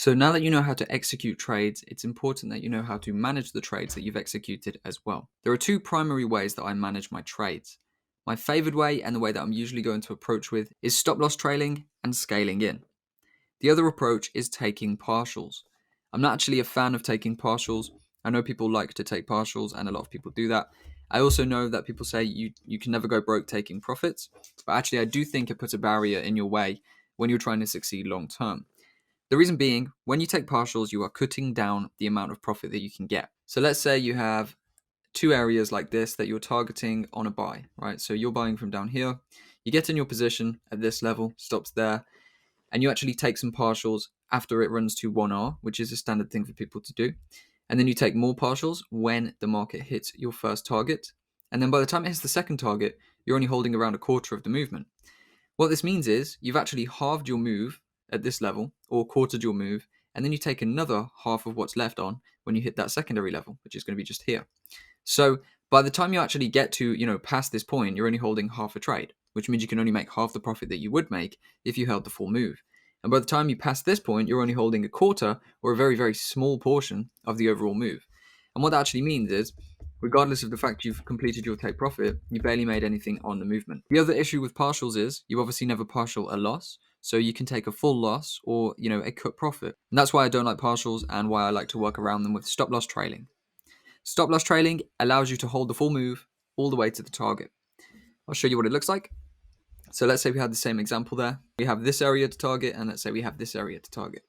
So now that you know how to execute trades, it's important that you know how to manage the trades that you've executed as well. There are two primary ways that I manage my trades. My favored way, and the way that I'm usually going to approach with, is stop loss trailing and scaling in. The other approach is taking partials. I'm not actually a fan of taking partials. I know people like to take partials, and a lot of people do that. I also know that people say you can never go broke taking profits, but actually I do think it puts a barrier in your way when you're trying to succeed long term. The reason being, when you take partials, you are cutting down the amount of profit that you can get. So let's say you have two areas like this that you're targeting on a buy, right? So you're buying from down here, you get in your position at this level, stops there, and you actually take some partials after it runs to 1R, which is a standard thing for people to do. And then you take more partials when the market hits your first target. And then by the time it hits the second target, you're only holding around a quarter of the movement. What this means is you've actually halved your move at this level, or quartered your move, and then you take another half of what's left on when you hit that secondary level, which is going to be just here. So by the time you actually get to, past this point, you're only holding half a trade, which means you can only make half the profit that you would make if you held the full move. And by the time you pass this point, you're only holding a quarter or a very, very small portion of the overall move. And what that actually means is, regardless of the fact you've completed your take profit, you barely made anything on the movement. The other issue with partials is you obviously never partial a loss. So you can take a full loss or, a cut profit. And that's why I don't like partials and why I like to work around them with stop loss trailing. Stop loss trailing allows you to hold the full move all the way to the target. I'll show you what it looks like. So let's say we had the same example there. We have this area to target, and let's say we have this area to target.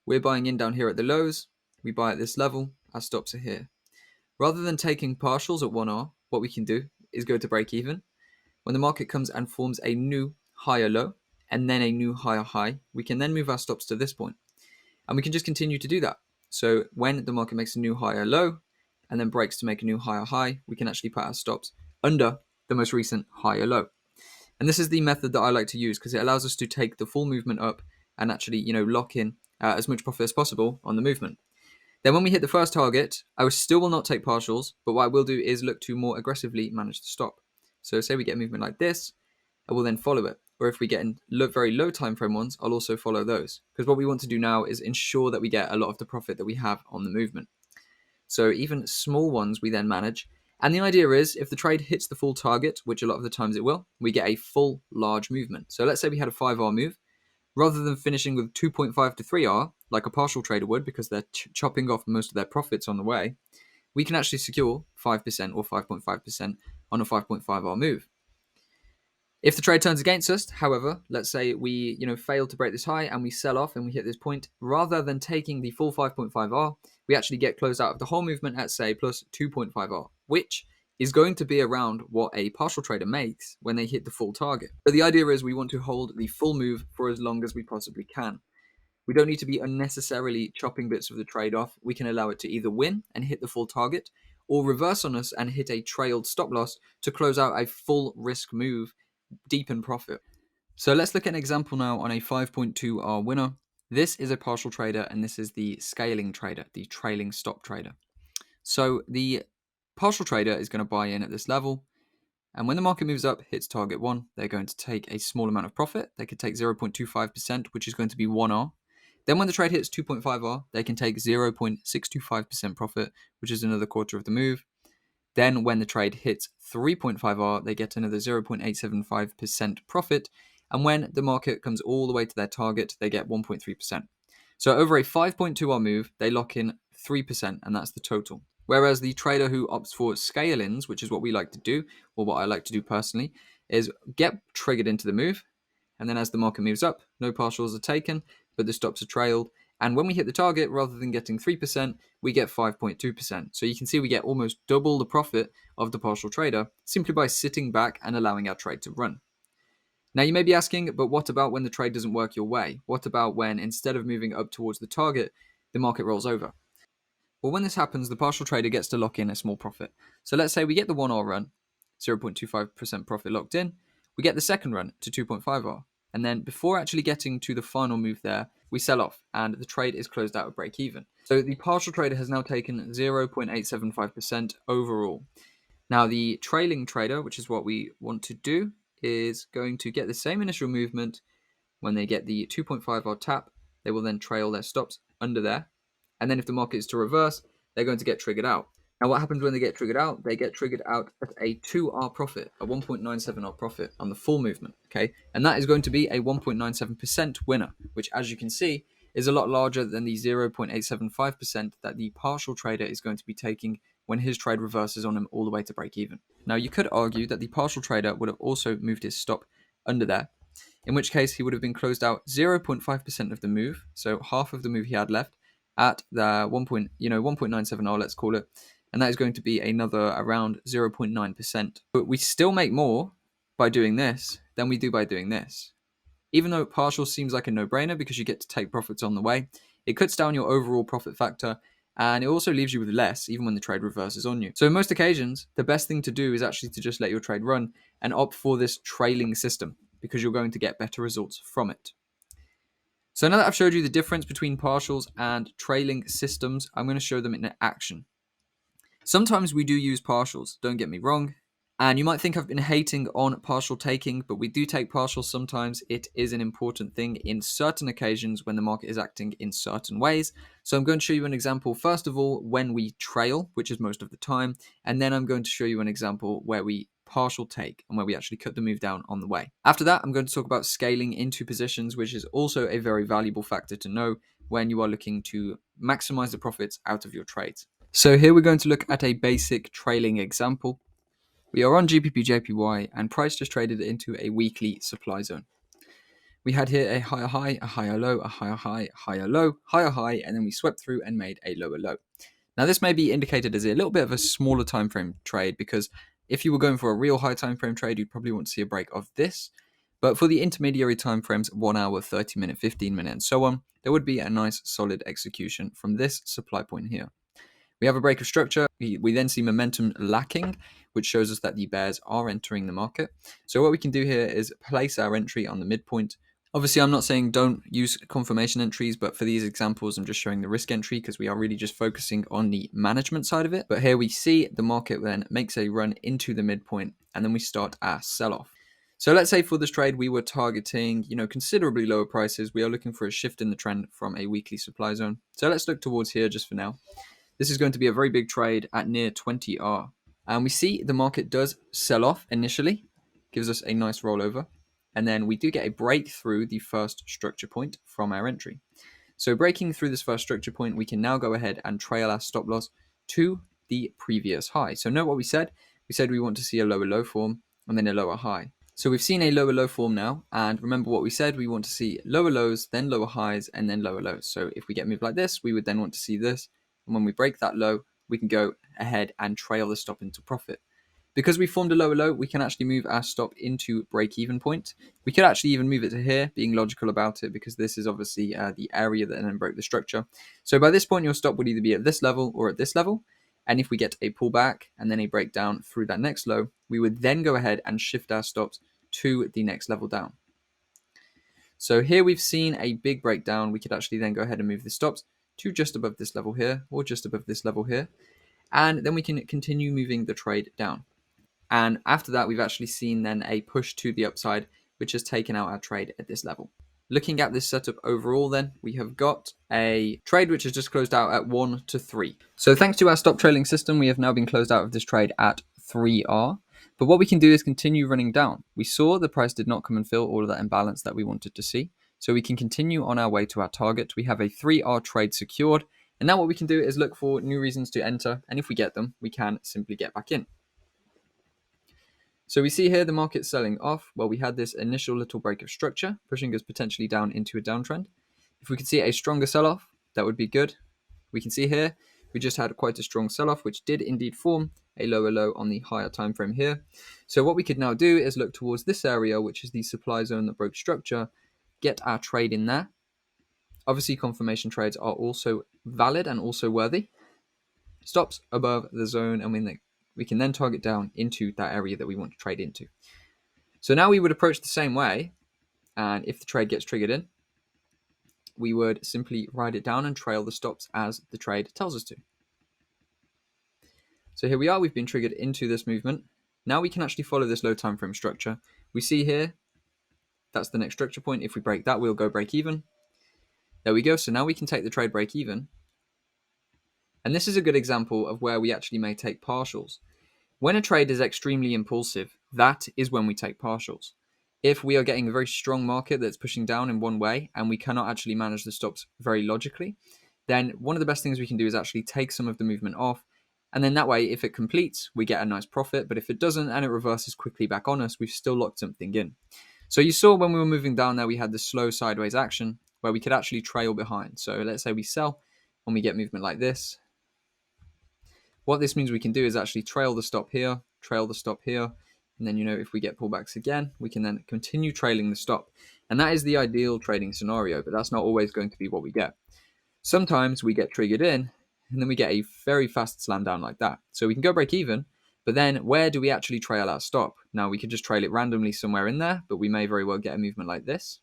We're buying in down here at the lows. We buy at this level. Our stops are here. Rather than taking partials at 1R, what we can do is go to break even. When the market comes and forms a new higher low and then a new higher high, we can then move our stops to this point. And we can just continue to do that. So when the market makes a new higher low and then breaks to make a new higher high, we can actually put our stops under the most recent higher low. And this is the method that I like to use because it allows us to take the full movement up and actually, lock in as much profit as possible on the movement. Then when we hit the first target, I still will not take partials, but what I will do is look to more aggressively manage the stop. So say we get a movement like this, I will then follow it. Or if we get in very low time frame ones, I'll also follow those. Because what we want to do now is ensure that we get a lot of the profit that we have on the movement. So even small ones we then manage. And the idea is if the trade hits the full target, which a lot of the times it will, we get a full large movement. So let's say we had a 5R move. Rather than finishing with 2.5 to 3R, like a partial trader would because they're chopping off most of their profits on the way, we can actually secure 5% or 5.5% on a 5.5R move. If the trade turns against us, however, let's say we fail to break this high and we sell off and we hit this point, rather than taking the full 5.5R, we actually get closed out of the whole movement at say plus 2.5R, which is going to be around what a partial trader makes when they hit the full target. But the idea is we want to hold the full move for as long as we possibly can. We don't need to be unnecessarily chopping bits of the trade off. We can allow it to either win and hit the full target or reverse on us and hit a trailed stop loss to close out a full risk move deep in profit. So let's look at an example now on a 5.2R winner. This is a partial trader and this is the scaling trader, the trailing stop trader. So the partial trader is going to buy in at this level. And when the market moves up, hits target 1, they're going to take a small amount of profit. They could take 0.25%, which is going to be 1R. Then when the trade hits 2.5R, they can take 0.625% profit, which is another quarter of the move. Then when the trade hits 3.5R, they get another 0.875% profit. And when the market comes all the way to their target, they get 1.3%. So over a 5.2R move, they lock in 3%, and that's the total. Whereas the trader who opts for scale-ins, which is what we like to do, or what I like to do personally, is get triggered into the move. And then as the market moves up, no partials are taken, but the stops are trailed. And when we hit the target, rather than getting 3%, we get 5.2%. So you can see we get almost double the profit of the partial trader simply by sitting back and allowing our trade to run. Now you may be asking, but what about when the trade doesn't work your way? What about when instead of moving up towards the target, the market rolls over? Well, when this happens, the partial trader gets to lock in a small profit. So let's say we get the 1R run, 0.25% profit locked in. We get the second run to 2.5R. And then before actually getting to the final move there, we sell off and the trade is closed out at break even. So the partial trader has now taken 0.875% overall. Now the trailing trader, which is what we want to do, is going to get the same initial movement when they get the 2.5R tap they will then trail their stops under there. And then if the market is to reverse, they're going to get triggered out. Now, what happens when they get triggered out? They get triggered out at a 2R profit, a 1.97R profit on the full movement, okay? And that is going to be a 1.97% winner, which, as you can see, is a lot larger than the 0.875% that the partial trader is going to be taking when his trade reverses on him all the way to break even. Now, you could argue that the partial trader would have also moved his stop under there, in which case he would have been closed out 0.5% of the move, so half of the move he had left at the 1.97R, let's call it, and that is going to be another around 0.9%. But we still make more by doing this than we do by doing this. Even though partial seems like a no-brainer because you get to take profits on the way, it cuts down your overall profit factor, and it also leaves you with less even when the trade reverses on you. So in most occasions, the best thing to do is actually to just let your trade run and opt for this trailing system because you're going to get better results from it. So now that I've showed you the difference between partials and trailing systems, I'm going to show them in action. Sometimes we do use partials, don't get me wrong. And you might think I've been hating on partial taking, but we do take partials sometimes. It is an important thing in certain occasions when the market is acting in certain ways. So I'm going to show you an example, first of all, when we trail, which is most of the time. And then I'm going to show you an example where we partial take and where we actually cut the move down on the way. After that, I'm going to talk about scaling into positions, which is also a very valuable factor to know when you are looking to maximize the profits out of your trades. So here we're going to look at a basic trailing example. We are on GBP/JPY and price just traded into a weekly supply zone. We had here a higher high, a higher low, a higher high, higher low, higher high, and then we swept through and made a lower low. Now this may be indicated as a little bit of a smaller time frame trade because if you were going for a real high time frame trade, you'd probably want to see a break of this. But for the intermediary time frames, 1 hour, 30 minute, 15 minute, and so on, there would be a nice solid execution from this supply point here. We have a break of structure. We then see momentum lacking, which shows us that the bears are entering the market. So what we can do here is place our entry on the midpoint. Obviously, I'm not saying don't use confirmation entries, but for these examples, I'm just showing the risk entry because we are really just focusing on the management side of it. But here we see the market then makes a run into the midpoint, and then we start our sell-off. So let's say for this trade, we were targeting, considerably lower prices. We are looking for a shift in the trend from a weekly supply zone. So let's look towards here just for now. This is going to be a very big trade at near 20R. And we see the market does sell off initially, gives us a nice rollover. And then we do get a break through the first structure point from our entry. So breaking through this first structure point, we can now go ahead and trail our stop loss to the previous high. So note what we said. We said we want to see a lower low form and then a lower high. So we've seen a lower low form now. And remember what we said, we want to see lower lows, then lower highs, and then lower lows. So if we get moved like this, we would then want to see this. And when we break that low, we can go ahead and trail the stop into profit. Because we formed a lower low, we can actually move our stop into break-even point. We could actually even move it to here, being logical about it, because this is obviously the area that then broke the structure. So by this point, your stop would either be at this level or at this level. And if we get a pullback and then a breakdown through that next low, we would then go ahead and shift our stops to the next level down. So here we've seen a big breakdown. We could actually then go ahead and move the stops to just above this level here or just above this level here. And then we can continue moving the trade down. And after that, we've actually seen then a push to the upside, which has taken out our trade at this level. Looking at this setup overall then, we have got a trade which has just closed out at 1 to 3. So thanks to our stop trailing system, we have now been closed out of this trade at 3R. But what we can do is continue running down. We saw the price did not come and fill all of that imbalance that we wanted to see. So we can continue on our way to our target. We have a 3R trade secured. And now what we can do is look for new reasons to enter. And if we get them, we can simply get back in. So we see here the market selling off. Well, we had this initial little break of structure, pushing us potentially down into a downtrend. If we could see a stronger sell-off, that would be good. We can see here, we just had quite a strong sell-off, which did indeed form a lower low on the higher time frame here. So what we could now do is look towards this area, which is the supply zone that broke structure, get our trade in there. Obviously, confirmation trades are also valid and also worthy. Stops above the zone, and we can then target down into that area that we want to trade into. So now we would approach the same way, and if the trade gets triggered in, we would simply ride it down and trail the stops as the trade tells us to. So here we are, we've been triggered into this movement. Now we can actually follow this low time frame structure. We see here, that's the next structure point. If we break that, we'll go break even. There we go. So now we can take the trade break even. And this is a good example of where we actually may take partials. When a trade is extremely impulsive, that is when we take partials. If we are getting a very strong market that's pushing down in one way and we cannot actually manage the stops very logically, then one of the best things we can do is actually take some of the movement off. And then that way, if it completes, we get a nice profit. But if it doesn't and it reverses quickly back on us, we've still locked something in. So you saw when we were moving down there, we had the slow sideways action where we could actually trail behind. So let's say we sell and we get movement like this. What this means we can do is actually trail the stop here, and then, if we get pullbacks again, we can then continue trailing the stop. And that is the ideal trading scenario, but that's not always going to be what we get. Sometimes we get triggered in, and then we get a very fast slam down like that. So we can go break even, but then where do we actually trail our stop? Now, we could just trail it randomly somewhere in there, but we may very well get a movement like this.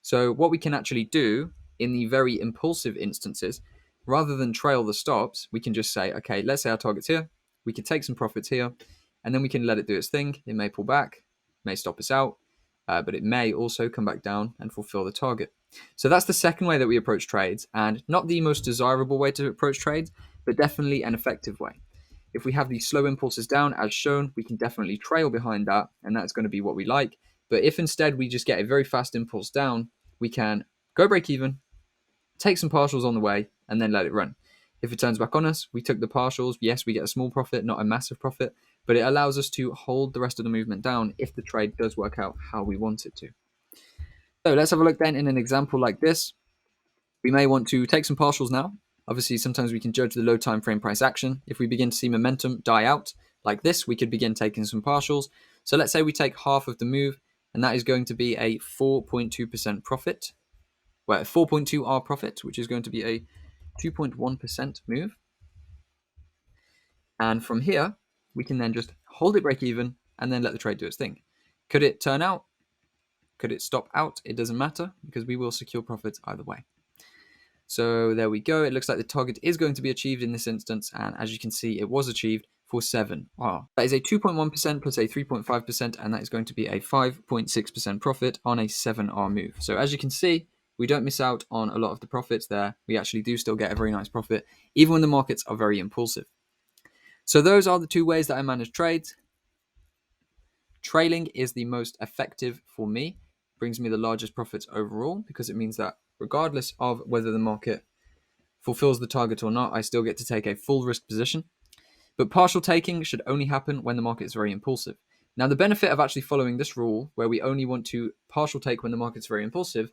So what we can actually do in the very impulsive instances, rather than trail the stops, we can just say, okay, let's say our target's here. We can take some profits here, and then we can let it do its thing. It may pull back, may stop us out, but it may also come back down and fulfill the target. So that's the second way that we approach trades, and not the most desirable way to approach trades, but definitely an effective way. If we have these slow impulses down, as shown, we can definitely trail behind that, and that's going to be what we like. But if instead we just get a very fast impulse down, we can go break even, take some partials on the way, and then let it run. If it turns back on us, we took the partials. Yes, we get a small profit, not a massive profit, but it allows us to hold the rest of the movement down if the trade does work out how we want it to. So let's have a look then in an example like this. We may want to take some partials now. Obviously, sometimes we can judge the low time frame price action. If we begin to see momentum die out like this, we could begin taking some partials. So let's say we take half of the move, and that is going to be a 4.2% profit. Well, 4.2R profit, which is going to be a 2.1% move. And from here, we can then just hold it break even and then let the trade do its thing. Could it turn out? Could it stop out? It doesn't matter because we will secure profits either way. So there we go. It looks like the target is going to be achieved in this instance. And as you can see, it was achieved for 7R. That is a 2.1% plus a 3.5%, and that is going to be a 5.6% profit on a 7R move. So as you can see, we don't miss out on a lot of the profits there. We actually do still get a very nice profit, even when the markets are very impulsive. So those are the two ways that I manage trades. Trailing is the most effective for me. It brings me the largest profits overall because it means that regardless of whether the market fulfills the target or not, I still get to take a full risk position. But partial taking should only happen when the market is very impulsive. Now, the benefit of actually following this rule, where we only want to partial take when the market's very impulsive,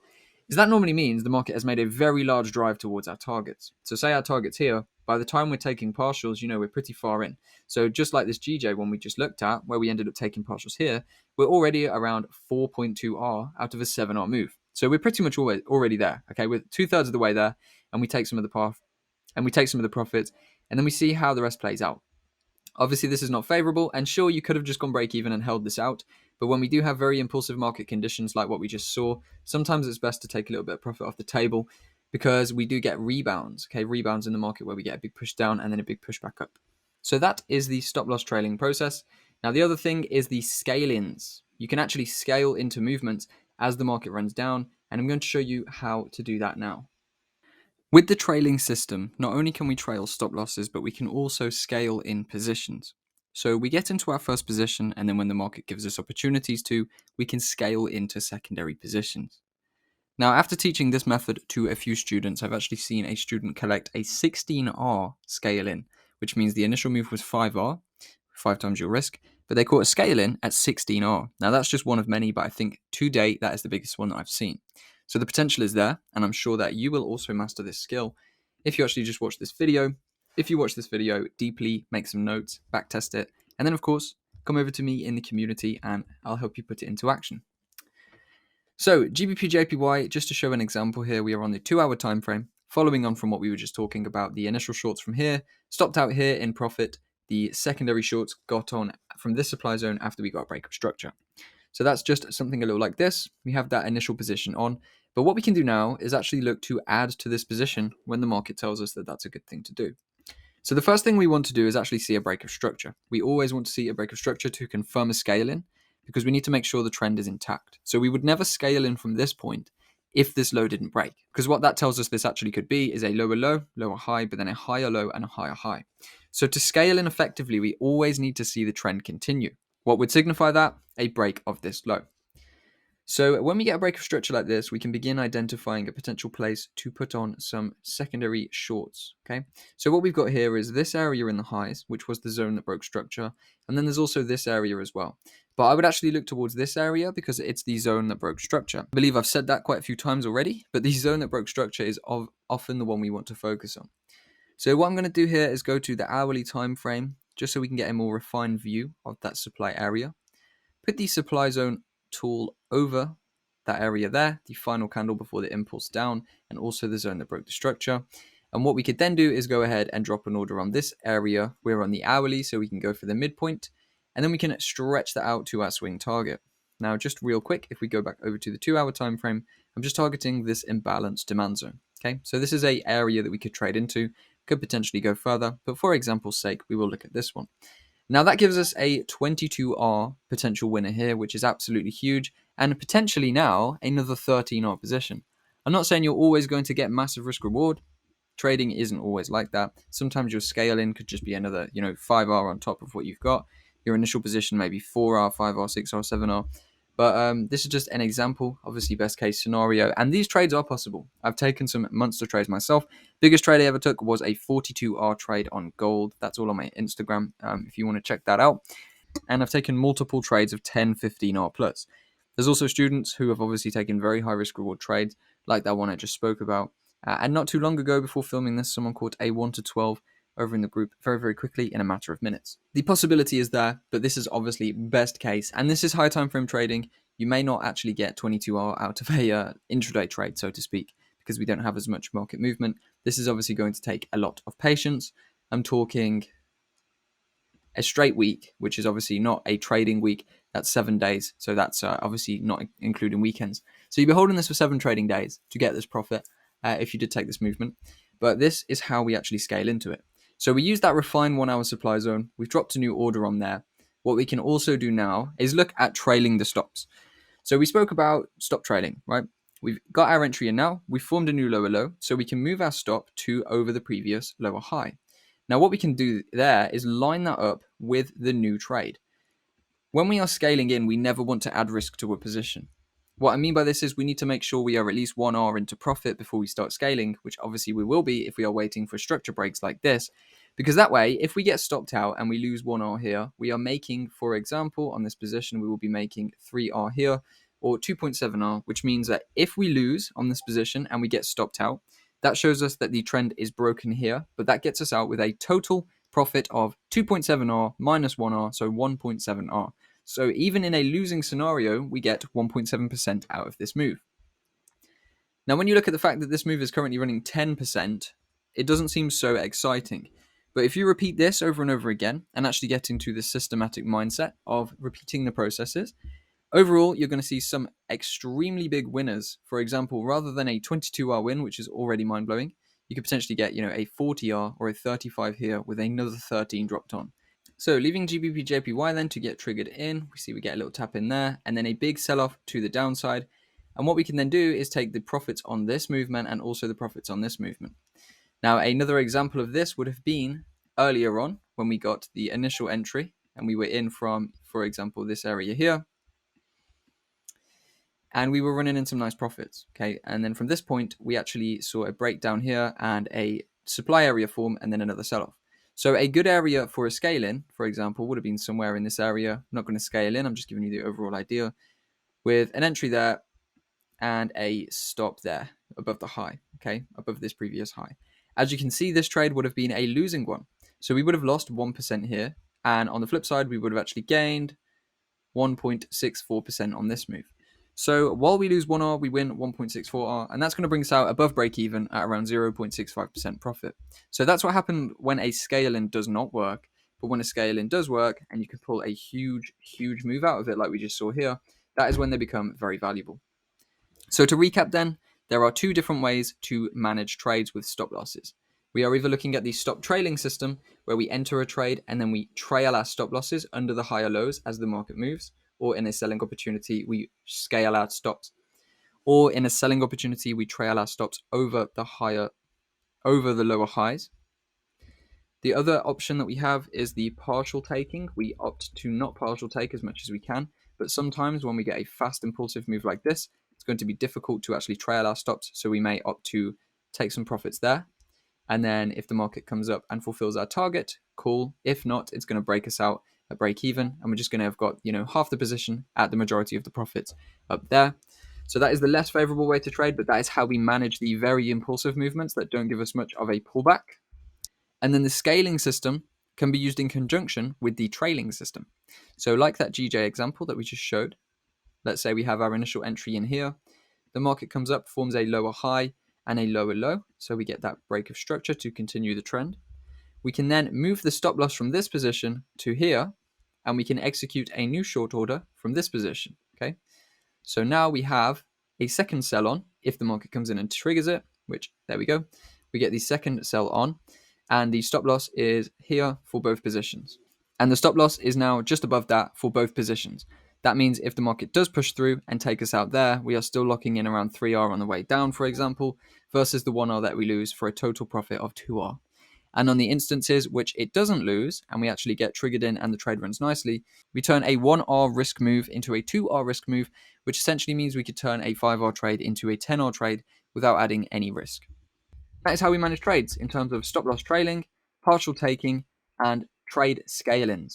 is that normally means the market has made a very large drive towards our targets. So say our target's here, by the time we're taking partials, we're pretty far in. So just like this GJ one we just looked at, where we ended up taking partials here, we're already around 4.2R out of a 7R move. So we're pretty much already there. Okay, we're 2/3 of the way there, and we take some of the path, and we take some of the profits, and then we see how the rest plays out. Obviously, this is not favorable, and sure, you could have just gone break even and held this out, but when we do have very impulsive market conditions like what we just saw, sometimes it's best to take a little bit of profit off the table because we do get rebounds, rebounds in the market where we get a big push down and then a big push back up. So that is the stop loss trailing process. Now, the other thing is the scale-ins. You can actually scale into movements as the market runs down, and I'm going to show you how to do that now. With the trailing system, not only can we trail stop losses, but we can also scale in positions. So we get into our first position, and then when the market gives us opportunities to, we can scale into secondary positions. Now, after teaching this method to a few students, I've actually seen a student collect a 16R scale in, which means the initial move was 5R, 5 times your risk, but they caught a scale in at 16R. Now, that's just one of many, but I think to date, that is the biggest one that I've seen. So the potential is there, and I'm sure that you will also master this skill if you actually just watch this video. If you watch this video deeply, make some notes, backtest it, and then of course, come over to me in the community and I'll help you put it into action. So GBP/JPY, just to show an example here, we are on the 2-hour time frame, following on from what we were just talking about. The initial shorts from here, stopped out here in profit. The secondary shorts got on from this supply zone after we got a break of structure. So that's just something a little like this. We have that initial position on. But what we can do now is actually look to add to this position when the market tells us that that's a good thing to do. So the first thing we want to do is actually see a break of structure. We always want to see a break of structure to confirm a scale in because we need to make sure the trend is intact. So we would never scale in from this point if this low didn't break. Because what that tells us this actually could be is a lower low, lower high, but then a higher low and a higher high. So to scale in effectively, we always need to see the trend continue. What would signify that? A break of this low. So when we get a break of structure like this, we can begin identifying a potential place to put on some secondary shorts, okay? So what we've got here is this area in the highs, which was the zone that broke structure, and then there's also this area as well. But I would actually look towards this area because it's the zone that broke structure. I believe I've said that quite a few times already, but the zone that broke structure is often the one we want to focus on. So what I'm going to do here is go to the hourly time frame, just so we can get a more refined view of that supply area. Put the supply zone tool over that area there, the final candle before the impulse down, and also the zone that broke the structure. And what we could then do is go ahead and drop an order on this area. We're on the hourly, so we can go for the midpoint, and then we can stretch that out to our swing target. Now, just real quick, if we go back over to the 2 hour time frame, I'm just targeting this imbalanced demand zone. Okay, so this is a area that we could trade into, could potentially go further, but for example's sake, we will look at this one. Now that gives us a 22R potential winner here, which is absolutely huge, and potentially now another 13R position. I'm not saying you're always going to get massive risk reward. Trading isn't always like that. Sometimes your scale in could just be another, 5R on top of what you've got. Your initial position maybe 4R, 5R, 6R, 7R. But this is just an example, obviously best case scenario. And these trades are possible. I've taken some monster trades myself. Biggest trade I ever took was a 42R trade on gold. That's all on my Instagram if you want to check that out. And I've taken multiple trades of 10, 15R plus. There's also students who have obviously taken very high risk reward trades, like that one I just spoke about. And not too long ago, before filming this, someone caught a 1 to 12 over in the group very, very quickly in a matter of minutes. The possibility is there, but this is obviously best case. And this is high time frame trading. You may not actually get 22R out of a intraday trade, so to speak, because we don't have as much market movement. This is obviously going to take a lot of patience. I'm talking a straight week, which is obviously not a trading week. That's 7 days. So that's obviously not including weekends. So you'll be holding this for 7 trading days to get this profit if you did take this movement. But this is how we actually scale into it. So we use that refined 1 hour supply zone. We've dropped a new order on there. What we can also do now is look at trailing the stops. So we spoke about stop trailing, right? We've got our entry in now. We've formed a new lower low. So we can move our stop to over the previous lower high. Now what we can do there is line that up with the new trade. When we are scaling in, we never want to add risk to a position. What I mean by this is we need to make sure we are at least 1R into profit before we start scaling, which obviously we will be if we are waiting for structure breaks like this. Because that way, if we get stopped out and we lose 1R here, we are making, for example, on this position, we will be making 3R here or 2.7R, which means that if we lose on this position and we get stopped out, that shows us that the trend is broken here, but that gets us out with a total profit of 2.7R minus 1R, so 1.7R. So even in a losing scenario, we get 1.7% out of this move. Now, when you look at the fact that this move is currently running 10%, it doesn't seem so exciting. But if you repeat this over and over again and actually get into the systematic mindset of repeating the processes, overall, you're going to see some extremely big winners. For example, rather than a 22R win, which is already mind-blowing, you could potentially get, a 40R or a 35 here with another 13 dropped on. So leaving GBP JPY then to get triggered in, we see we get a little tap in there, and then a big sell-off to the downside. And what we can then do is take the profits on this movement and also the profits on this movement. Now, another example of this would have been earlier on when we got the initial entry and we were in from, for example, this area here. And we were running in some nice profits, okay? And then from this point, we actually saw a breakdown here and a supply area form and then another sell-off. So a good area for a scale in, for example, would have been somewhere in this area. I'm not going to scale in, I'm just giving you the overall idea, with an entry there and a stop there above the high, okay, above this previous high. As you can see, this trade would have been a losing one. So we would have lost 1% here. And on the flip side, we would have actually gained 1.64% on this move. So while we lose 1R, we win 1.64R, and that's going to bring us out above break even at around 0.65% profit. So that's what happened when a scale-in does not work, but when a scale-in does work, and you can pull a huge, huge move out of it like we just saw here, that is when they become very valuable. So to recap then, there are 2 different ways to manage trades with stop losses. We are either looking at the stop trailing system, where we enter a trade and then we trail our stop losses under the higher lows as the market moves, or in a selling opportunity, we scale out stops. Or in a selling opportunity, we trail our stops over the lower highs. The other option that we have is the partial taking. We opt to not partial take as much as we can, but sometimes when we get a fast impulsive move like this, it's going to be difficult to actually trail our stops, so we may opt to take some profits there. And then if the market comes up and fulfills our target, cool. If not, it's going to break us out at break even, and we're just going to have got, half the position at the majority of the profits up there. So that is the less favorable way to trade, but that is how we manage the very impulsive movements that don't give us much of a pullback. And then the scaling system can be used in conjunction with the trailing system. So like that GJ example that we just showed, let's say we have our initial entry in here. The market comes up, forms a lower high and a lower low. So we get that break of structure to continue the trend. We can then move the stop loss from this position to here, and we can execute a new short order from this position. Okay. So now we have a second sell on if the market comes in and triggers it, which there we go. We get the second sell on, and the stop loss is here for both positions. And the stop loss is now just above that for both positions. That means if the market does push through and take us out there, we are still locking in around 3R on the way down, for example, versus the 1R that we lose for a total profit of 2R. And on the instances which it doesn't lose, and we actually get triggered in and the trade runs nicely, we turn a 1R risk move into a 2R risk move, which essentially means we could turn a 5R trade into a 10R trade without adding any risk. That is how we manage trades in terms of stop loss trailing, partial taking, and trade scale-ins.